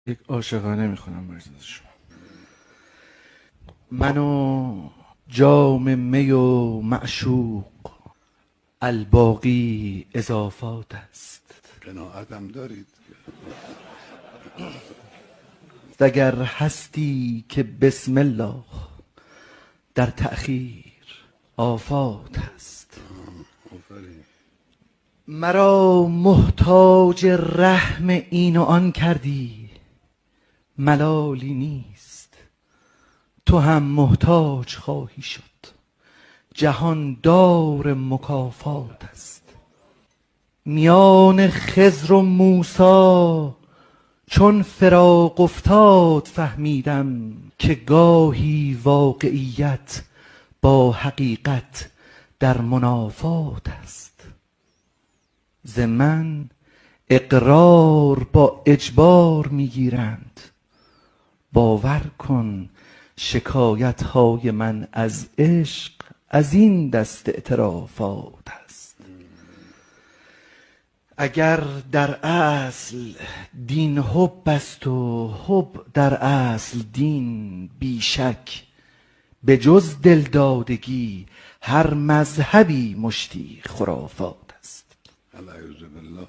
یک عاشقانه میخونم برای شما. من و جام می و معشوق، الباقی اضافات است. قناعتم دارید؟ اگر هستی که بسم الله در تأخیر آفات است. آفرین. مرا محتاج رحم این و آن کردی، ملالی نیست تو هم محتاج خواهی شد، جهان دار مکافات است. میان خضر و موسی چون فراق افتاد فهمیدم که گاهی واقعیت با حقیقت در منافات است. ز من اقرار با اجبار میگیرند، باور کن شکایت های من از عشق از این دست اعترافات است. اگر در اصل دین حب است و حب در اصل دین، بیشک به جز دلدادگی هر مذهبی مشتی خرافات است. الاعوذ بالله.